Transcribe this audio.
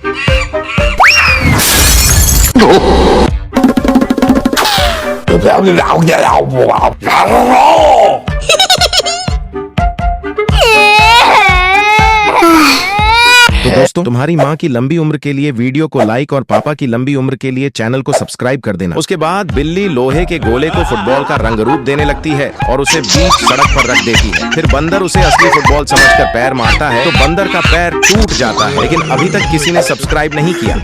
तो दोस्तों, तुम्हारी माँ की लंबी उम्र के लिए वीडियो को लाइक और पापा की लंबी उम्र के लिए चैनल को सब्सक्राइब कर देना। उसके बाद बिल्ली लोहे के गोले को फुटबॉल का रंग रूप देने लगती है और उसे बीच सड़क पर रख देती है। फिर बंदर उसे असली फुटबॉल समझकर पैर मारता है तो बंदर का पैर टूट जाता है। लेकिन अभी तक किसी ने सब्सक्राइब नहीं किया।